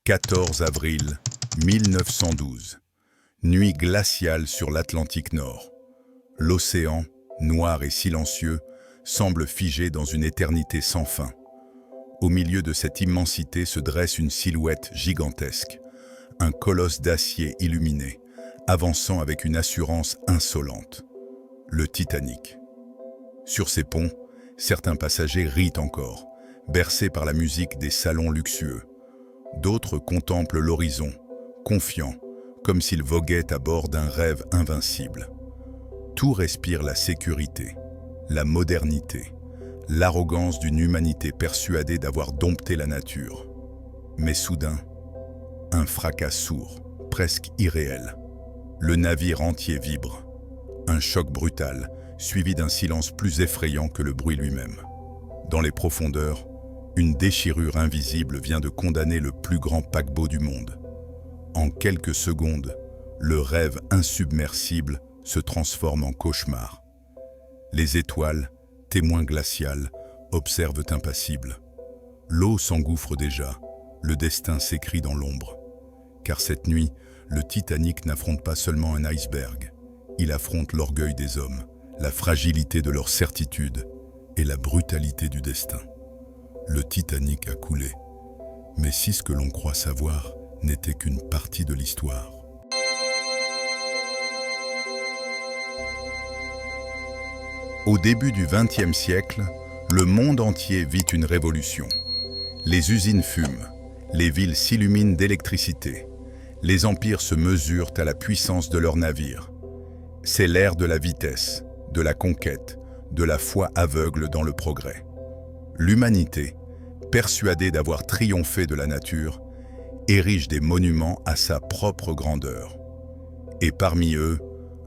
14 avril 1912. Nuit glaciale sur l'Atlantique Nord. L'océan, noir et silencieux, semble figé dans une éternité sans fin. Au milieu de cette immensité se dresse une silhouette gigantesque, un colosse d'acier illuminé, avançant avec une assurance insolente. Le Titanic. Sur ses ponts, certains passagers rient encore, bercés par la musique des salons luxueux. D'autres contemplent l'horizon, confiants, comme s'ils voguaient à bord d'un rêve invincible. Tout respire la sécurité, la modernité, l'arrogance d'une humanité persuadée d'avoir dompté la nature. Mais soudain, un fracas sourd, presque irréel. Le navire entier vibre. Un choc brutal, suivi d'un silence plus effrayant que le bruit lui-même. Dans les profondeurs, une déchirure invisible vient de condamner le plus grand paquebot du monde. En quelques secondes, le rêve insubmersible se transforme en cauchemar. Les étoiles, témoins glaciales, observent impassibles. L'eau s'engouffre déjà, le destin s'écrit dans l'ombre. Car cette nuit, le Titanic n'affronte pas seulement un iceberg. Il affronte l'orgueil des hommes, la fragilité de leur certitude et la brutalité du destin. Le Titanic a coulé. Mais si ce que l'on croit savoir n'était qu'une partie de l'histoire. Au début du XXe siècle, le monde entier vit une révolution. Les usines fument, les villes s'illuminent d'électricité, les empires se mesurent à la puissance de leurs navires. C'est l'ère de la vitesse, de la conquête, de la foi aveugle dans le progrès. L'humanité, persuadée d'avoir triomphé de la nature, érige des monuments à sa propre grandeur. Et parmi eux,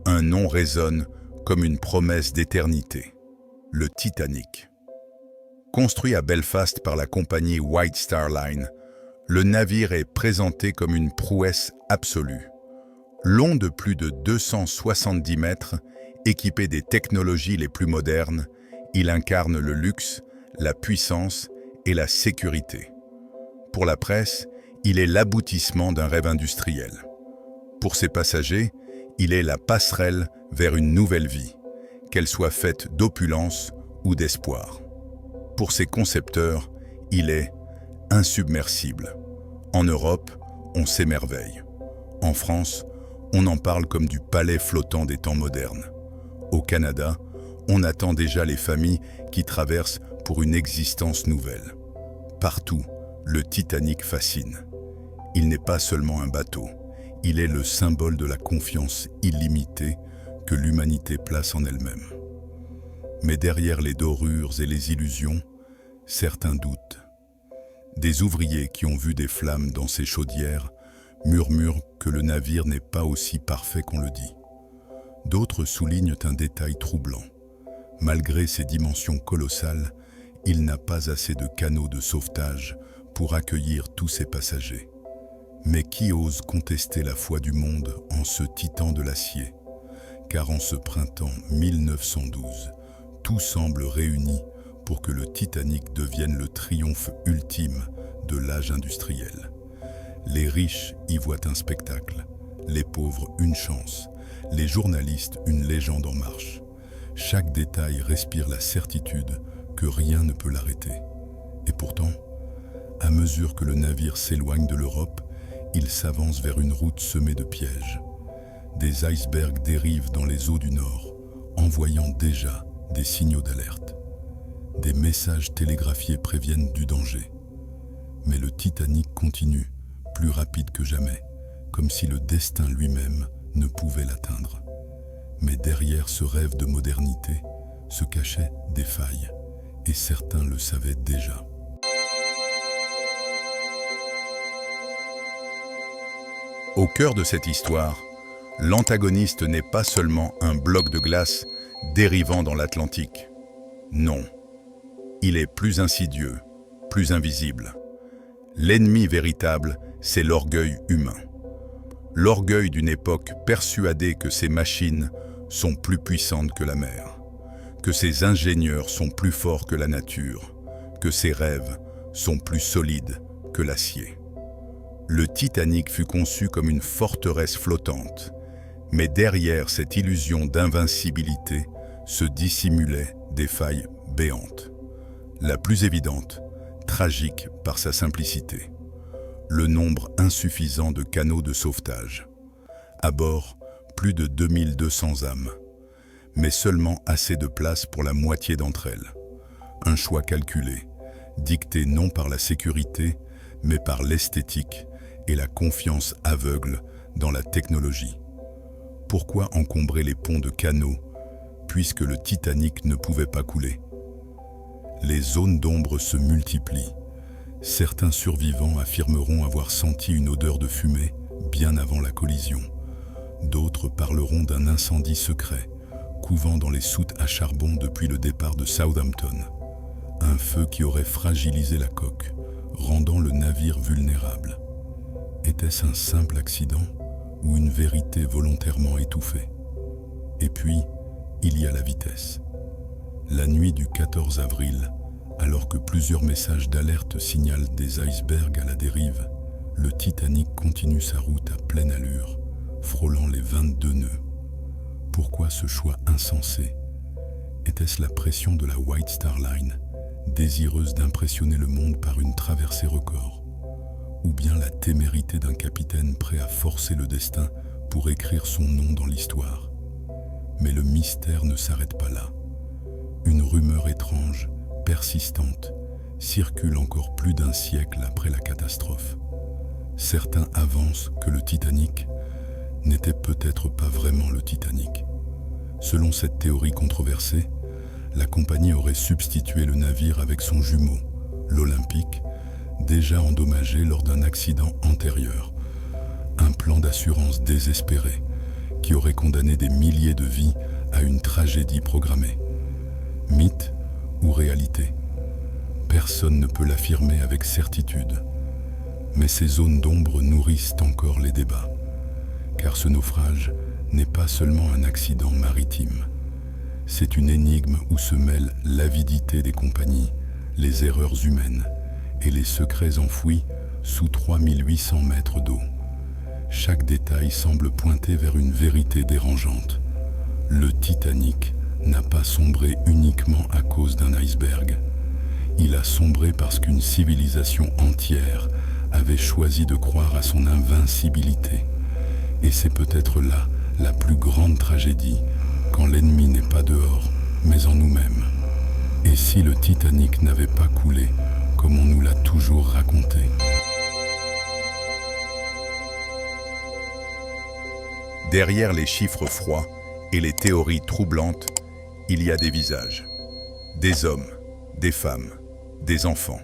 un nom résonne comme une promesse d'éternité. Le Titanic. Construit à Belfast par la compagnie White Star Line, le navire est présenté comme une prouesse absolue. Long de plus de 270 mètres, équipé des technologies les plus modernes, il incarne le luxe, la puissance et la sécurité. Pour la presse, il est l'aboutissement d'un rêve industriel. Pour ses passagers, il est la passerelle vers une nouvelle vie, qu'elle soit faite d'opulence ou d'espoir. Pour ses concepteurs, il est insubmersible. En Europe, on s'émerveille. En France, on en parle comme du palais flottant des temps modernes. Au Canada, on attend déjà les familles qui traversent pour une existence nouvelle. Partout, le Titanic fascine. Il n'est pas seulement un bateau, il est le symbole de la confiance illimitée que l'humanité place en elle-même. Mais derrière les dorures et les illusions, certains doutent. Des ouvriers qui ont vu des flammes dans ces chaudières murmurent que le navire n'est pas aussi parfait qu'on le dit. D'autres soulignent un détail troublant. Malgré ses dimensions colossales, il n'a pas assez de canaux de sauvetage pour accueillir tous ses passagers. Mais qui ose contester la foi du monde en ce titan de l'acier? Car en ce printemps 1912, tout semble réuni pour que le Titanic devienne le triomphe ultime de l'âge industriel. Les riches y voient un spectacle, les pauvres une chance, les journalistes une légende en marche. Chaque détail respire la certitude que rien ne peut l'arrêter. Et pourtant, à mesure que le navire s'éloigne de l'Europe, il s'avance vers une route semée de pièges. Des icebergs dérivent dans les eaux du Nord, envoyant déjà des signaux d'alerte. Des messages télégraphiés préviennent du danger. Mais le Titanic continue, plus rapide que jamais, comme si le destin lui-même ne pouvait l'atteindre. Mais derrière ce rêve de modernité se cachaient des failles, et certains le savaient déjà. Au cœur de cette histoire, l'antagoniste n'est pas seulement un bloc de glace dérivant dans l'Atlantique. Non, il est plus insidieux, plus invisible. L'ennemi véritable, c'est l'orgueil humain. L'orgueil d'une époque persuadée que ses machines sont plus puissantes que la mer, que ses ingénieurs sont plus forts que la nature, que ses rêves sont plus solides que l'acier. Le Titanic fut conçu comme une forteresse flottante, mais derrière cette illusion d'invincibilité se dissimulaient des failles béantes. La plus évidente, tragique par sa simplicité. Le nombre insuffisant de canaux de sauvetage. À bord, plus de 2200 âmes, mais seulement assez de place pour la moitié d'entre elles. Un choix calculé, dicté non par la sécurité, mais par l'esthétique et la confiance aveugle dans la technologie. Pourquoi encombrer les ponts de canaux, puisque le Titanic ne pouvait pas couler? Les zones d'ombre se multiplient. Certains survivants affirmeront avoir senti une odeur de fumée bien avant la collision. D'autres parleront d'un incendie secret, couvant dans les soutes à charbon depuis le départ de Southampton. Un feu qui aurait fragilisé la coque, rendant le navire vulnérable. Était-ce un simple accident ou une vérité volontairement étouffée? Et puis, il y a la vitesse. La nuit du 14 avril, alors que plusieurs messages d'alerte signalent des icebergs à la dérive, le Titanic continue sa route à pleine allure, frôlant les 22 nœuds. Pourquoi ce choix insensé? Était-ce la pression de la White Star Line, désireuse d'impressionner le monde par une traversée record? Ou bien la témérité d'un capitaine prêt à forcer le destin pour écrire son nom dans l'histoire? Mais le mystère ne s'arrête pas là. Une rumeur étrange, persistante, circule encore plus d'un siècle après la catastrophe. Certains avancent que le Titanic n'était peut-être pas vraiment le Titanic. Selon cette théorie controversée, la compagnie aurait substitué le navire avec son jumeau, l'Olympique, déjà endommagé lors d'un accident antérieur. Un plan d'assurance désespéré qui aurait condamné des milliers de vies à une tragédie programmée. Mythe ou réalité? Personne ne peut l'affirmer avec certitude. Mais ces zones d'ombre nourrissent encore les débats. Car ce naufrage n'est pas seulement un accident maritime. C'est une énigme où se mêlent l'avidité des compagnies, les erreurs humaines et les secrets enfouis sous 3800 mètres d'eau. Chaque détail semble pointer vers une vérité dérangeante. Le Titanic n'a pas sombré uniquement à cause d'un iceberg. Il a sombré parce qu'une civilisation entière avait choisi de croire à son invincibilité. Et c'est peut-être là la plus grande tragédie, quand l'ennemi n'est pas dehors, mais en nous-mêmes. Et si le Titanic n'avait pas coulé, comme on nous l'a toujours raconté? Derrière les chiffres froids et les théories troublantes, il y a des visages. Des hommes, des femmes, des enfants.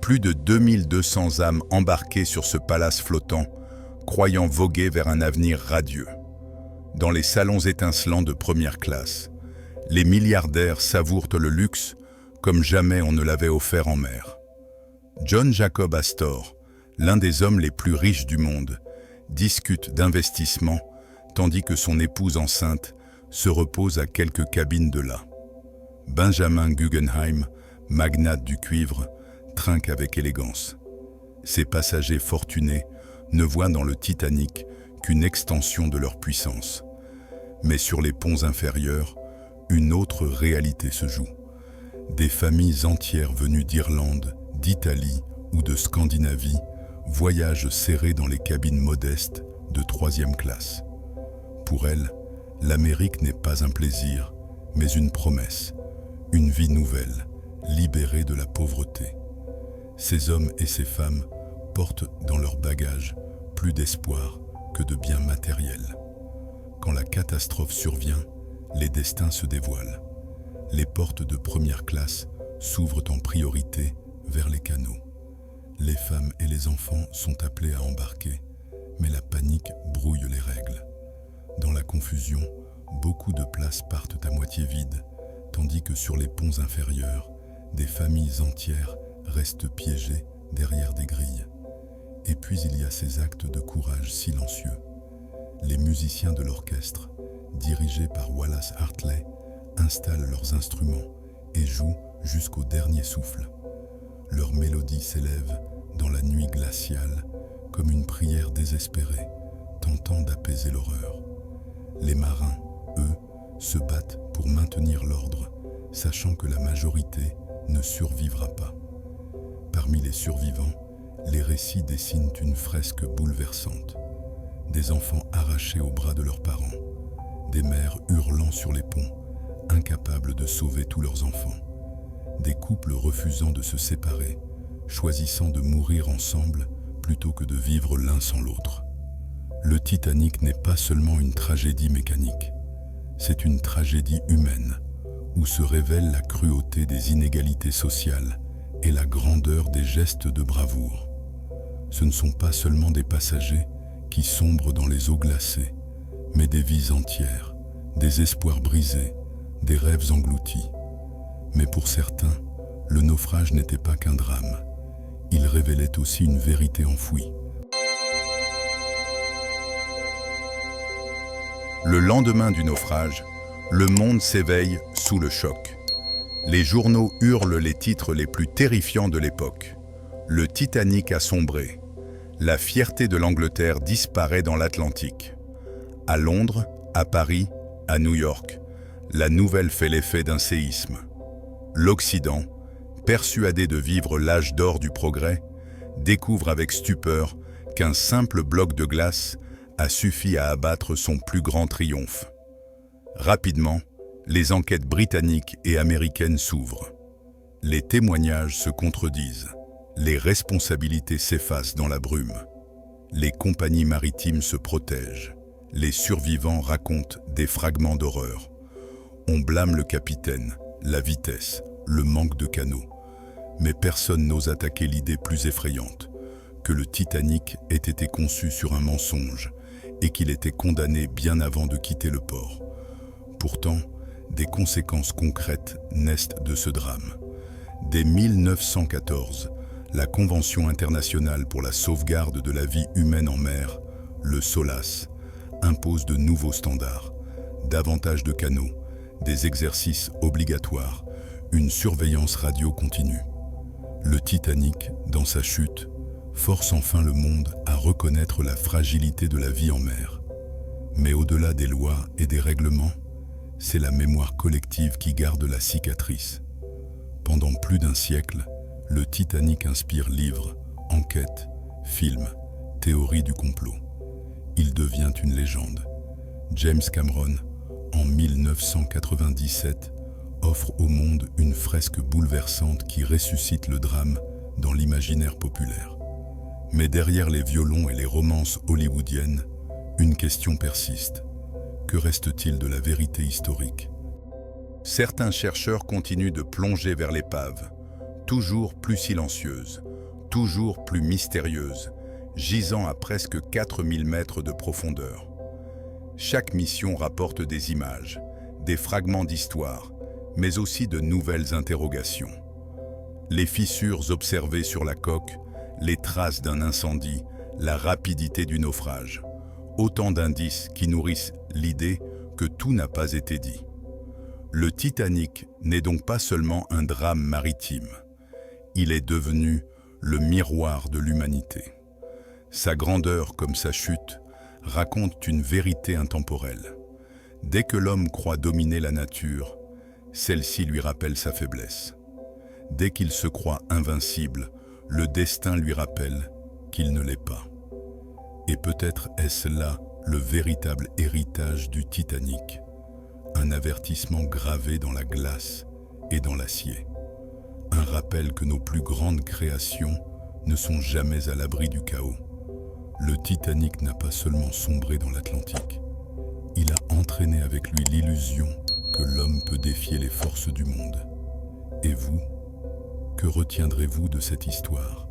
Plus de 2200 âmes embarquées sur ce palace flottant, croyant voguer vers un avenir radieux. Dans les salons étincelants de première classe, les milliardaires savourent le luxe comme jamais on ne l'avait offert en mer. John Jacob Astor, l'un des hommes les plus riches du monde, discute d'investissement tandis que son épouse enceinte se repose à quelques cabines de là. Benjamin Guggenheim, magnate du cuivre, trinque avec élégance. Ses passagers fortunés ne voient dans le Titanic qu'une extension de leur puissance. Mais sur les ponts inférieurs, une autre réalité se joue. Des familles entières venues d'Irlande, d'Italie ou de Scandinavie voyagent serrées dans les cabines modestes de 3e classe. Pour elles, l'Amérique n'est pas un plaisir, mais une promesse, une vie nouvelle, libérée de la pauvreté. Ces hommes et ces femmes portent dans leur bagage plus d'espoir que de biens matériels. Quand la catastrophe survient, les destins se dévoilent. Les portes de première classe s'ouvrent en priorité vers les canaux. Les femmes et les enfants sont appelés à embarquer, mais la panique brouille les règles. Dans la confusion, beaucoup de places partent à moitié vides, tandis que sur les ponts inférieurs, des familles entières restent piégées derrière des grilles. Et puis il y a ces actes de courage silencieux. Les musiciens de l'orchestre, dirigés par Wallace Hartley, installent leurs instruments et jouent jusqu'au dernier souffle. Leur mélodie s'élève dans la nuit glaciale comme une prière désespérée, tentant d'apaiser l'horreur. Les marins, eux, se battent pour maintenir l'ordre, sachant que la majorité ne survivra pas. Parmi les survivants, les récits dessinent une fresque bouleversante. Des enfants arrachés aux bras de leurs parents, des mères hurlant sur les ponts, incapables de sauver tous leurs enfants, des couples refusant de se séparer, choisissant de mourir ensemble plutôt que de vivre l'un sans l'autre. Le Titanic n'est pas seulement une tragédie mécanique, c'est une tragédie humaine, où se révèle la cruauté des inégalités sociales et la grandeur des gestes de bravoure. Ce ne sont pas seulement des passagers qui sombrent dans les eaux glacées, mais des vies entières, des espoirs brisés, des rêves engloutis. Mais pour certains, le naufrage n'était pas qu'un drame. Il révélait aussi une vérité enfouie. Le lendemain du naufrage, le monde s'éveille sous le choc. Les journaux hurlent les titres les plus terrifiants de l'époque. Le Titanic a sombré. La fierté de l'Angleterre disparaît dans l'Atlantique. À Londres, à Paris, à New York, la nouvelle fait l'effet d'un séisme. L'Occident, persuadé de vivre l'âge d'or du progrès, découvre avec stupeur qu'un simple bloc de glace a suffi à abattre son plus grand triomphe. Rapidement, les enquêtes britanniques et américaines s'ouvrent. Les témoignages se contredisent. Les responsabilités s'effacent dans la brume. Les compagnies maritimes se protègent. Les survivants racontent des fragments d'horreur. On blâme le capitaine, la vitesse, le manque de canaux. Mais personne n'ose attaquer l'idée plus effrayante, que le Titanic ait été conçu sur un mensonge et qu'il était condamné bien avant de quitter le port. Pourtant, des conséquences concrètes naissent de ce drame. Dès 1914, la Convention internationale pour la sauvegarde de la vie humaine en mer, le SOLAS, impose de nouveaux standards, davantage de canaux, des exercices obligatoires, une surveillance radio continue. Le Titanic, dans sa chute, force enfin le monde à reconnaître la fragilité de la vie en mer. Mais au-delà des lois et des règlements, c'est la mémoire collective qui garde la cicatrice. Pendant plus d'un siècle, le Titanic inspire livres, enquêtes, films, théories du complot. Il devient une légende. James Cameron, en 1997, offre au monde une fresque bouleversante qui ressuscite le drame dans l'imaginaire populaire. Mais derrière les violons et les romances hollywoodiennes, une question persiste. Que reste-t-il de la vérité historique? Certains chercheurs continuent de plonger vers l'épave, toujours plus silencieuse, toujours plus mystérieuse, gisant à presque 4000 mètres de profondeur. Chaque mission rapporte des images, des fragments d'histoire, mais aussi de nouvelles interrogations. Les fissures observées sur la coque, les traces d'un incendie, la rapidité du naufrage. Autant d'indices qui nourrissent l'idée que tout n'a pas été dit. Le Titanic n'est donc pas seulement un drame maritime. Il est devenu le miroir de l'humanité. Sa grandeur comme sa chute racontent une vérité intemporelle. Dès que l'homme croit dominer la nature, celle-ci lui rappelle sa faiblesse. Dès qu'il se croit invincible, le destin lui rappelle qu'il ne l'est pas. Et peut-être est-ce là le véritable héritage du Titanic, un avertissement gravé dans la glace et dans l'acier. Un rappel que nos plus grandes créations ne sont jamais à l'abri du chaos. Le Titanic n'a pas seulement sombré dans l'Atlantique, il a entraîné avec lui l'illusion que l'homme peut défier les forces du monde. Et vous, que retiendrez-vous de cette histoire ?